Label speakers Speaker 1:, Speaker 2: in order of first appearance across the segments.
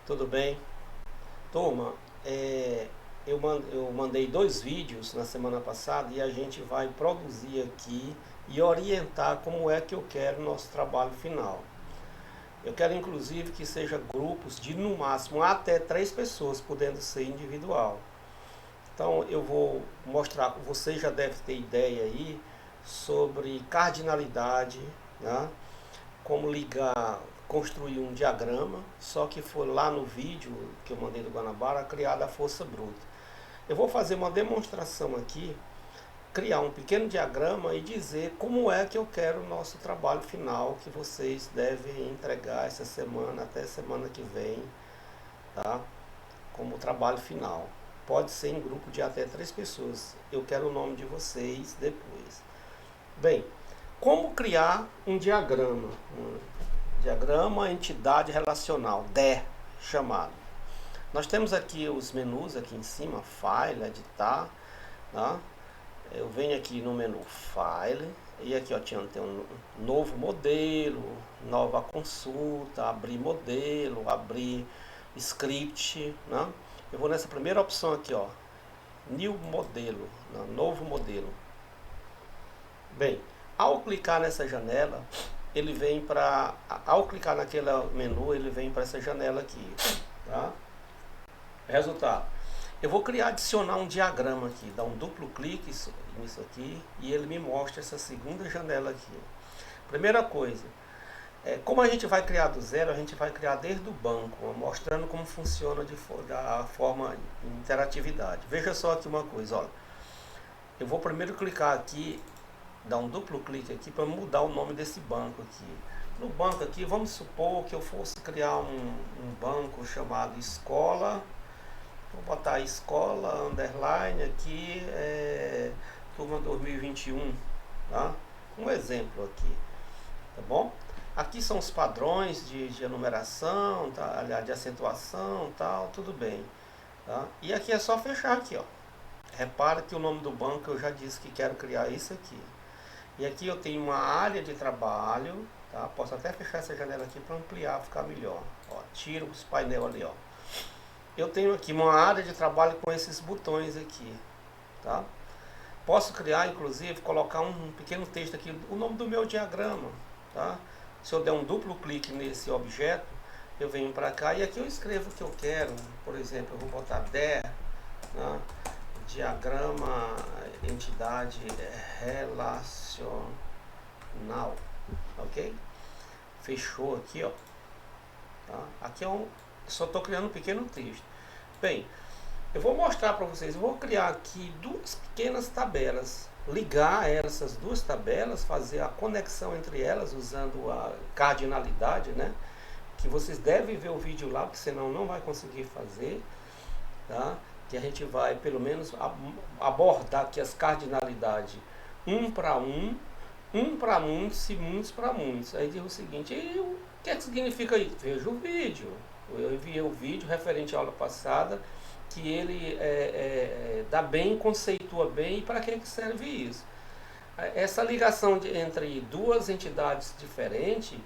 Speaker 1: Tudo bem? Turma, eu mandei dois vídeos na semana passada e a gente vai produzir aqui e orientar como é que eu quero o nosso trabalho final. Eu quero inclusive que seja grupos de no máximo até 3 pessoas, podendo ser individual. Então eu vou mostrar, você já deve ter ideia aí sobre cardinalidade, né? Como ligar, construir um diagrama, só que foi lá no vídeo que eu mandei do Guanabara, criada a força bruta. Eu vou fazer uma demonstração aqui, criar um pequeno diagrama e dizer como é que eu quero o nosso trabalho final, que vocês devem entregar essa semana até semana que vem, tá? Como trabalho final. Pode ser em grupo de até 3 pessoas. Eu quero o nome de vocês depois. Bem, como criar um diagrama? Diagrama entidade relacional, DE chamado. Nós temos aqui os menus aqui em cima, File, Editar, tá? Eu venho aqui no menu File e aqui ó, tem um novo modelo, nova consulta, abrir modelo, abrir script, né? Eu vou nessa primeira opção aqui, ó, New Modelo, né? Novo modelo. Bem, ao clicar nessa janela, ele vem para, ao clicar naquele menu, ele vem para essa janela aqui, tá? Resultado, eu vou adicionar um diagrama aqui, dar um duplo clique nisso aqui e ele me mostra essa segunda janela aqui. Primeira coisa, como a gente vai criar do zero, a gente vai criar desde o banco, mostrando como funciona da forma interatividade. Veja só aqui uma coisa, olha. Eu vou primeiro clicar aqui, dar um duplo clique aqui para mudar o nome desse banco aqui. No banco aqui, vamos supor que eu fosse criar um banco chamado escola. Vou botar escola, underline aqui, turma 2021, tá? Um exemplo aqui, tá bom? Aqui são os padrões de enumeração, tá? Aliás, de acentuação, tal, tudo bem, tá? E aqui é só fechar aqui, ó. Repara que o nome do banco eu já disse que quero criar isso aqui. E aqui eu tenho uma área de trabalho, tá? Posso até fechar essa janela aqui para ampliar, ficar melhor. Ó, tiro os painel ali, ó. Eu tenho aqui uma área de trabalho com esses botões aqui, tá? Posso criar, inclusive, colocar um pequeno texto aqui, o nome do meu diagrama, tá? Se eu der um duplo clique nesse objeto, eu venho para cá e aqui eu escrevo o que eu quero. Por exemplo, eu vou botar DE, né? Diagrama entidade relacional, ok? Fechou aqui, ó. Tá? Aqui só estou criando um pequeno texto. Bem, eu vou mostrar para vocês, eu vou criar aqui duas pequenas tabelas, ligar essas duas tabelas, fazer a conexão entre elas usando a cardinalidade, né? Que vocês devem ver o vídeo lá, porque senão não vai conseguir fazer, tá? Que a gente vai pelo menos abordar aqui as cardinalidades um para muitos e muitos para muitos. Aí diz o seguinte, o que é que significa isso? Veja o vídeo. Eu enviei o vídeo referente à aula passada, que ele dá bem, conceitua bem e para que serve isso. Essa ligação entre duas entidades diferentes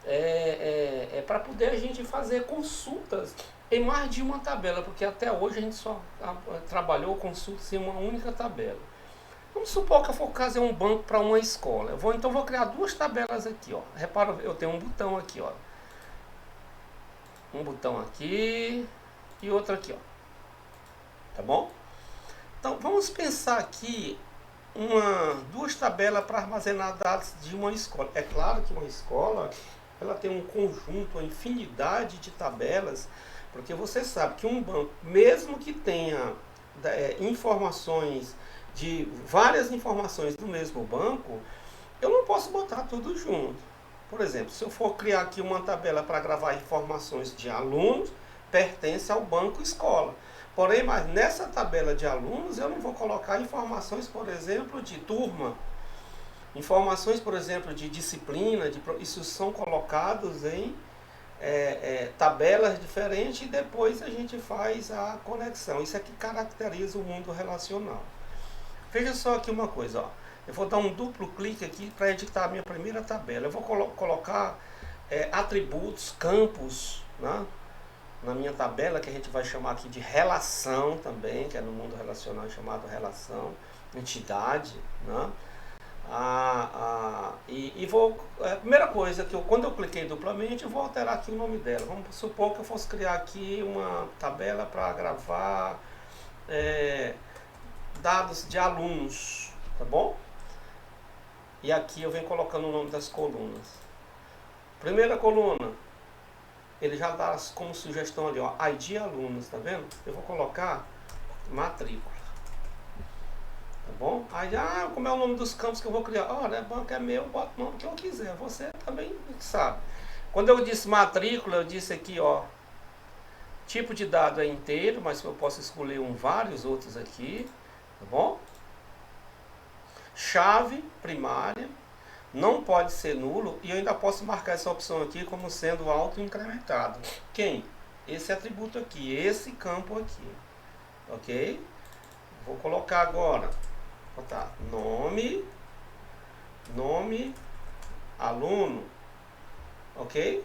Speaker 1: é para poder a gente fazer consultas em mais de uma tabela, porque até hoje a gente só trabalhou consultas em uma única tabela. Vamos supor que eu for fazer um banco para uma escola. Então vou criar duas tabelas aqui, ó. Repara, eu tenho um botão aqui, ó. Um botão aqui e outro aqui, ó. Tá bom? Então vamos pensar aqui duas tabelas para armazenar dados de uma escola. É claro que uma escola ela tem um conjunto, uma infinidade de tabelas, porque você sabe que um banco, mesmo que tenha informações várias informações do mesmo banco, eu não posso botar tudo junto. Por exemplo, se eu for criar aqui uma tabela para gravar informações de alunos, pertence ao banco escola. Porém, mas nessa tabela de alunos eu não vou colocar informações, por exemplo, de turma. Informações, por exemplo, de disciplina, isso são colocados em tabelas diferentes e depois a gente faz a conexão. Isso é que caracteriza o mundo relacional. Veja só aqui uma coisa, ó. Eu vou dar um duplo clique aqui para editar a minha primeira tabela. Eu vou colocar atributos, campos, né? na minha tabela, que a gente vai chamar aqui de relação também, que é no mundo relacional chamado relação, entidade, né? E vou, a primeira coisa que quando eu cliquei duplamente, eu vou alterar aqui o nome dela. Vamos supor que eu fosse criar aqui uma tabela para gravar dados de alunos, tá bom? E aqui eu venho colocando o nome das colunas. Primeira coluna, ele já dá como sugestão ali, ó, ID alunos, tá vendo? Eu vou colocar matrícula. Tá bom? Aí, como é o nome dos campos que eu vou criar? Olha, banco é meu, boto o nome que eu quiser. Você também sabe. Quando eu disse matrícula, eu disse aqui, ó, tipo de dado é inteiro, mas eu posso escolher vários outros aqui, tá bom? Chave primária, não pode ser nulo, e eu ainda posso marcar essa opção aqui como sendo auto-incrementado. Quem? Esse atributo aqui, esse campo aqui, ok? Vou colocar agora, botar nome, aluno, ok?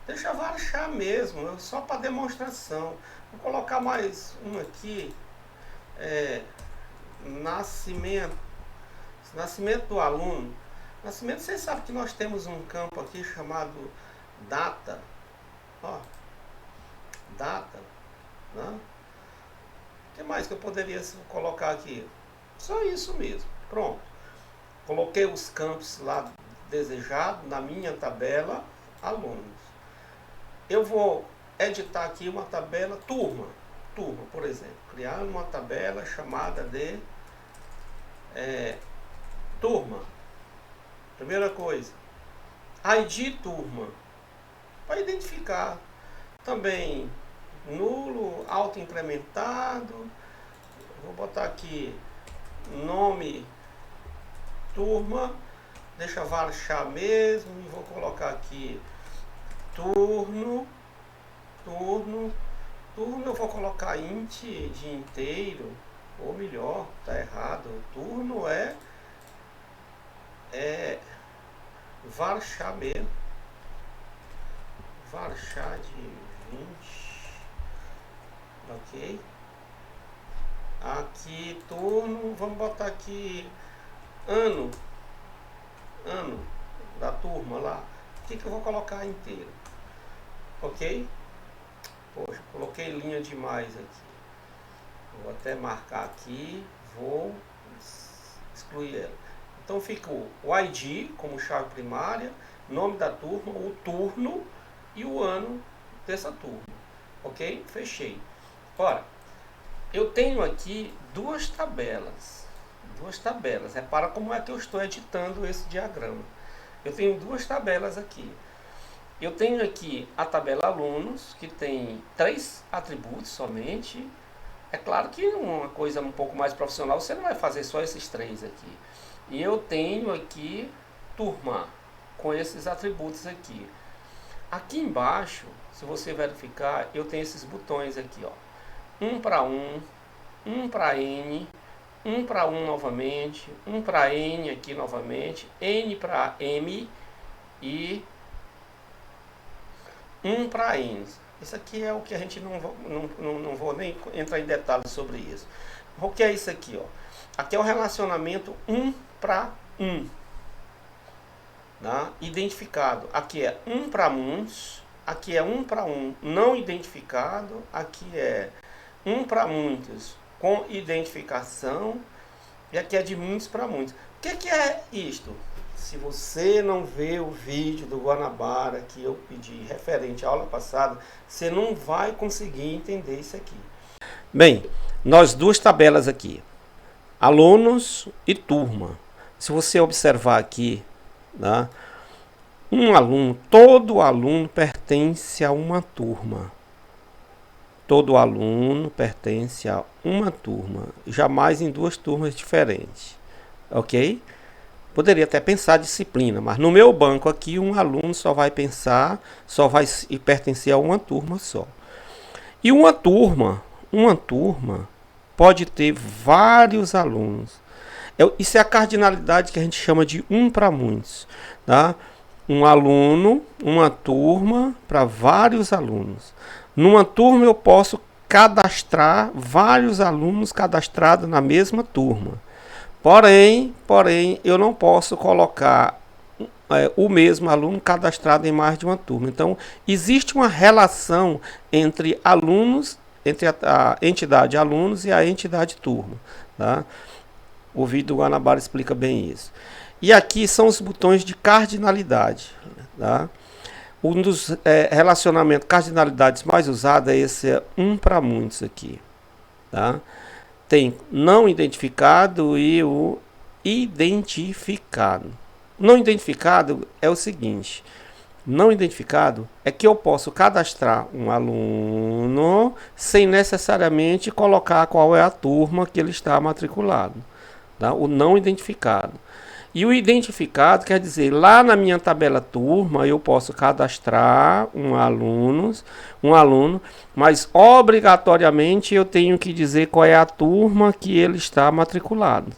Speaker 1: Deixa varchar mesmo, só para demonstração. Vou colocar mais um aqui, nascimento do aluno. Nascimento, vocês sabem que nós temos um campo aqui chamado data, ó, data, né? O que mais que eu poderia colocar aqui? Só isso mesmo, pronto. Coloquei os campos lá desejados na minha tabela alunos. Eu vou editar aqui uma tabela turma, por exemplo, criar uma tabela chamada de turma. Primeira coisa, ID turma, para identificar. Também nulo, auto-implementado. Vou botar aqui nome turma, deixa varchar mesmo, e vou colocar aqui turno, eu vou colocar int de inteiro, ou melhor, tá errado, turno é varchar mesmo, varchar de 20, ok? Aqui turno, vamos botar aqui ano da turma lá, o que eu vou colocar inteiro, ok? Poxa, coloquei linha demais aqui, vou até marcar aqui, vou excluir ela. Então ficou o ID como chave primária, nome da turma, o turno e o ano dessa turma, ok? Fechei. Ora, eu tenho aqui duas tabelas, repara como é que eu estou editando esse diagrama. Eu tenho duas tabelas aqui. Eu tenho aqui a tabela alunos, que tem 3 atributos somente. É claro que uma coisa um pouco mais profissional, você não vai fazer só esses 3 aqui. E eu tenho aqui turma, com esses atributos aqui. Aqui embaixo, se você verificar, eu tenho esses botões aqui, ó. 1 para 1, 1 para N, 1 para 1 novamente, 1 para N aqui novamente, N para M e 1 para N. Isso aqui é o que a gente não vou nem entrar em detalhes sobre isso. O que é isso aqui, ó? Aqui é o relacionamento 1 para 1, né? Identificado. Aqui é 1 para muitos, aqui é 1 para 1 não identificado, aqui é 1 para muitos com identificação, e aqui é de muitos para muitos. O que é isto? Se você não vê o vídeo do Guanabara que eu pedi referente à aula passada, você não vai conseguir entender isso aqui. Bem, nós duas tabelas aqui, alunos e turma. Se você observar aqui, né, um aluno, todo aluno pertence a uma turma. Todo aluno pertence a uma turma, jamais em 2 turmas diferentes, ok? Poderia até pensar disciplina, mas no meu banco aqui um aluno só vai pertencer a uma turma só. E uma turma pode ter vários alunos. Isso é a cardinalidade que a gente chama de 1 para muitos, tá? um aluno, uma turma para vários alunos. Numa turma eu posso cadastrar vários alunos cadastrados na mesma turma. Porém, eu não posso colocar o mesmo aluno cadastrado em mais de uma turma. Então, existe uma relação entre alunos, entre a entidade alunos e a entidade turma. Tá? O vídeo do Guanabara explica bem isso. E aqui são os botões de cardinalidade. Tá? Um dos relacionamentos, cardinalidades mais usados é esse um para muitos aqui. Tá? Tem não identificado e o identificado. Não identificado é o seguinte: não identificado é que eu posso cadastrar um aluno sem necessariamente colocar qual é a turma que ele está matriculado. Tá? O não identificado. E o identificado quer dizer, lá na minha tabela turma, eu posso cadastrar um aluno, mas obrigatoriamente eu tenho que dizer qual é a turma que ele está matriculado.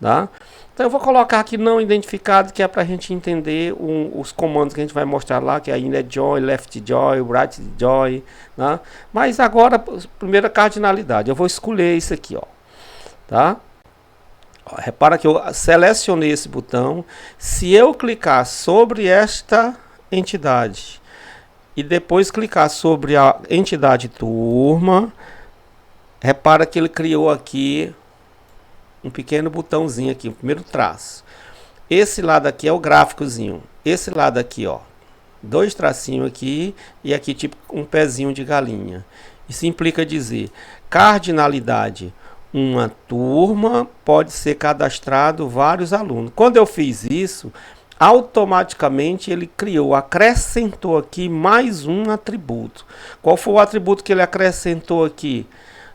Speaker 1: Tá? Então eu vou colocar aqui não identificado, que é para a gente entender os comandos que a gente vai mostrar lá, que é inner join, left join, right join. Tá? Mas agora, primeira cardinalidade, eu vou escolher isso aqui. Ó, tá? Repara que eu selecionei esse botão. Se eu clicar sobre esta entidade e depois clicar sobre a entidade turma, repara que ele criou aqui um pequeno botãozinho aqui, o primeiro traço. Esse lado aqui é o gráficozinho. Esse lado aqui, ó, dois tracinhos aqui e aqui tipo um pezinho de galinha. Isso implica dizer cardinalidade. Uma turma pode ser cadastrado vários alunos. Quando eu fiz isso, automaticamente ele criou, acrescentou aqui mais um atributo. Qual foi o atributo que ele acrescentou aqui?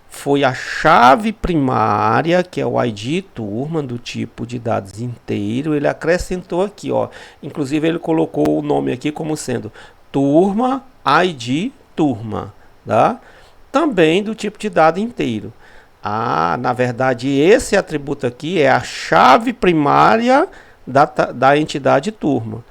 Speaker 1: Foi a chave primária, que é o ID turma, do tipo de dados inteiro. Ele acrescentou aqui, ó. Inclusive ele colocou o nome aqui como sendo turma ID turma, tá? Também do tipo de dado inteiro. Na verdade, esse atributo aqui é a chave primária da entidade turma.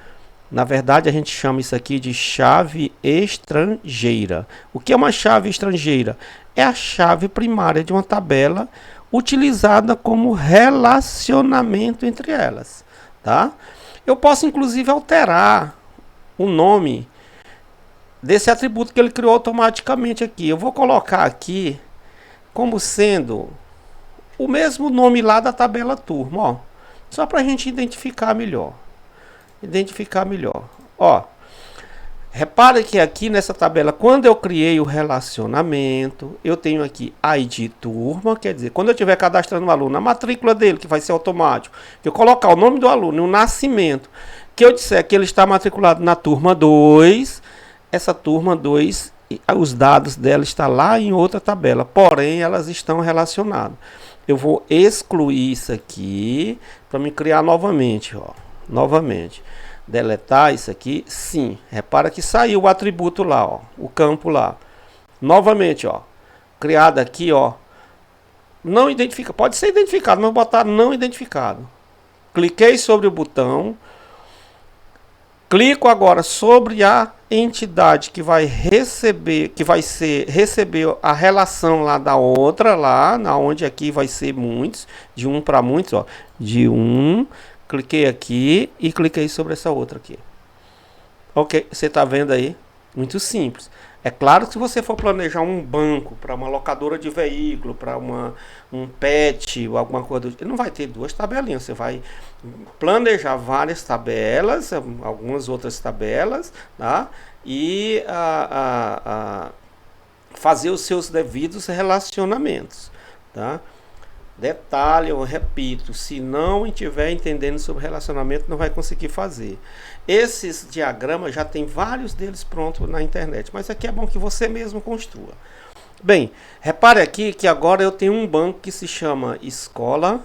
Speaker 1: Na verdade, a gente chama isso aqui de chave estrangeira. O que é uma chave estrangeira? É a chave primária de uma tabela utilizada como relacionamento entre elas. Tá? Eu posso, inclusive, alterar o nome desse atributo que ele criou automaticamente aqui. Eu vou colocar aqui como sendo o mesmo nome lá da tabela turma, ó, só para a gente identificar melhor. Ó, repare que aqui nessa tabela, quando eu criei o relacionamento, eu tenho aqui ID turma, quer dizer, quando eu estiver cadastrando um aluno, a matrícula dele, que vai ser automático, que eu colocar o nome do aluno e o nascimento, que eu disser que ele está matriculado na turma 2, essa turma 2, os dados dela estão lá em outra tabela, porém elas estão relacionadas. Eu vou excluir isso aqui para me criar novamente, ó. Novamente. Deletar isso aqui, sim. Repara que saiu o atributo lá, ó, o campo lá. Novamente, ó. Criado aqui, ó. Não identifica, pode ser identificado, mas vou botar não identificado. Cliquei sobre o botão. Clico agora sobre a entidade que vai receber, receber a relação lá da outra, lá, na onde aqui vai ser muitos, de um para muitos, ó, de um, cliquei aqui e cliquei sobre essa outra aqui. Ok, você está vendo aí? Muito simples. É claro que se você for planejar um banco para uma locadora de veículo, para um pet ou alguma coisa do tipo, não vai ter duas tabelinhas. Você vai planejar várias tabelas, algumas outras tabelas, tá? E fazer os seus devidos relacionamentos, tá? Detalhe, eu repito, se não estiver entendendo sobre relacionamento, não vai conseguir fazer. Esses diagramas já tem vários deles prontos na internet, mas aqui é bom que você mesmo construa. Bem, repare aqui que agora eu tenho um banco que se chama escola,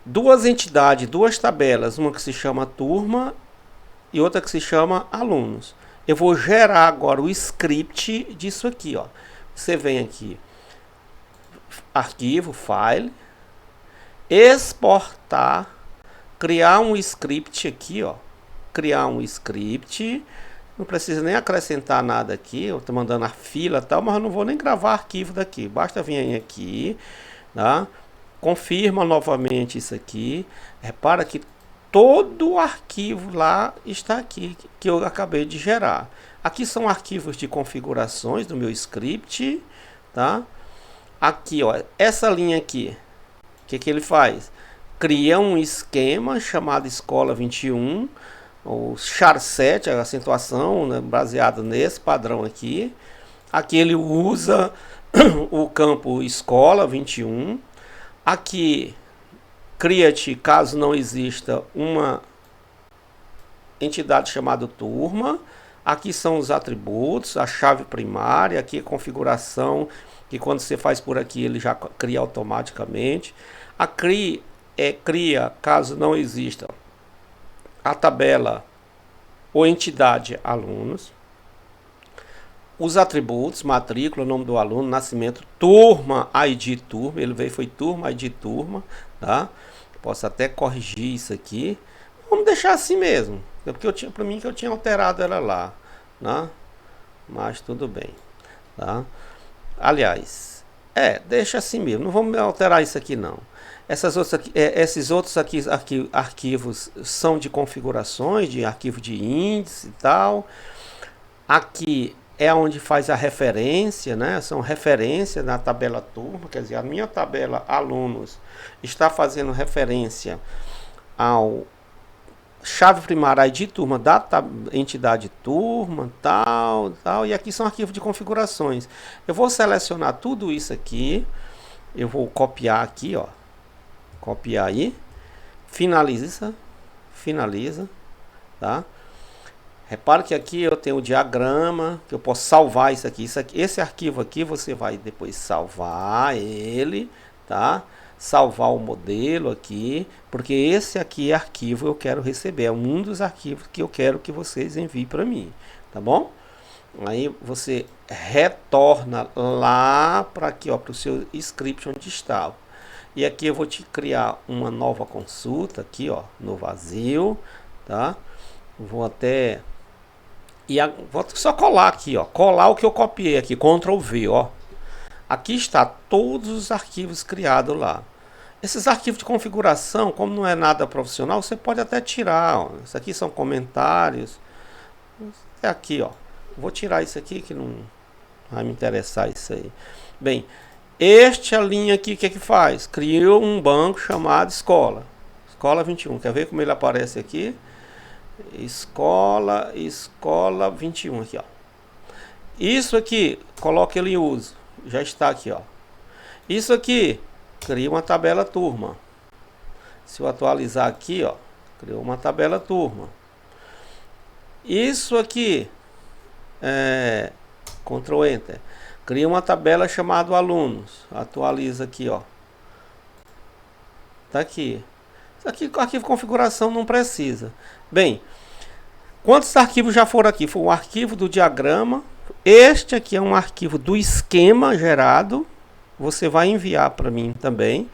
Speaker 1: duas entidades, duas tabelas, uma que se chama turma e outra que se chama alunos. Eu vou gerar agora o script disso aqui, ó. Você vem aqui, arquivo, file, exportar, criar um script aqui, ó. criar um script. Não precisa nem acrescentar nada aqui. Eu estou mandando a fila e tal, mas eu não vou nem gravar arquivo daqui. Basta vir aqui, tá? Confirma novamente isso aqui. Repara que todo o arquivo lá está aqui, que eu acabei de gerar. Aqui são arquivos de configurações do meu script, tá? Aqui, ó, essa linha aqui, o que ele faz? Cria um esquema chamado Escola 21, o char7, a acentuação, né, baseado nesse padrão aqui. Aqui ele usa o campo Escola 21. Aqui, cria-te, caso não exista, uma entidade chamada turma. Aqui são os atributos, a chave primária, aqui a configuração, que quando você faz por aqui ele já cria automaticamente. A cria, caso não exista, a tabela ou entidade alunos. Os atributos, matrícula, nome do aluno, nascimento, turma, ID turma, ele veio, foi turma, ID turma, tá? Posso até corrigir isso aqui. Vamos deixar assim mesmo, porque eu tinha, para mim que eu tinha alterado ela lá, né? Mas tudo bem, tá? Aliás, deixa assim mesmo, não vamos alterar isso aqui não. Esses outros arquivos são de configurações, de arquivo de índice e tal. Aqui é onde faz a referência, né? São referências na tabela turma, quer dizer, a minha tabela alunos está fazendo referência ao chave primária de turma da entidade turma, tal, e aqui são arquivos de configurações. Eu vou selecionar tudo isso aqui, eu vou copiar aqui, ó, copiar aí, finaliza, tá? Repare que aqui eu tenho o diagrama, que eu posso salvar isso aqui. Esse arquivo aqui você vai depois salvar ele, tá? Salvar o modelo aqui, porque esse aqui é arquivo eu quero receber. É um dos arquivos que eu quero que vocês enviem para mim, tá bom? Aí você retorna lá para aqui, ó, para o seu script onde estava. E aqui eu vou te criar uma nova consulta aqui, ó, no vazio, tá? Vou até vou só colar aqui, ó, colar o que eu copiei aqui, Ctrl V, ó. Aqui está todos os arquivos criados lá. Esses arquivos de configuração, como não é nada profissional, você pode até tirar, ó. Isso aqui são comentários. É aqui, ó. Vou tirar isso aqui que não vai me interessar isso aí. Bem, esta linha aqui, o que que faz? Criou um banco chamado Escola 21. Quer ver como ele aparece aqui? Escola 21 aqui, ó. Isso aqui, coloca ele em uso. Já está aqui, ó. Isso aqui, cria uma tabela turma. Se eu atualizar aqui, ó, criou uma tabela turma. Isso aqui, Ctrl Enter, cria uma tabela chamada alunos. Atualiza aqui, ó. Tá aqui. Isso aqui, arquivo configuração não precisa. Bem, quantos arquivos já foram aqui? Foi um arquivo do diagrama. Este aqui é um arquivo do esquema gerado. Você vai enviar para mim também.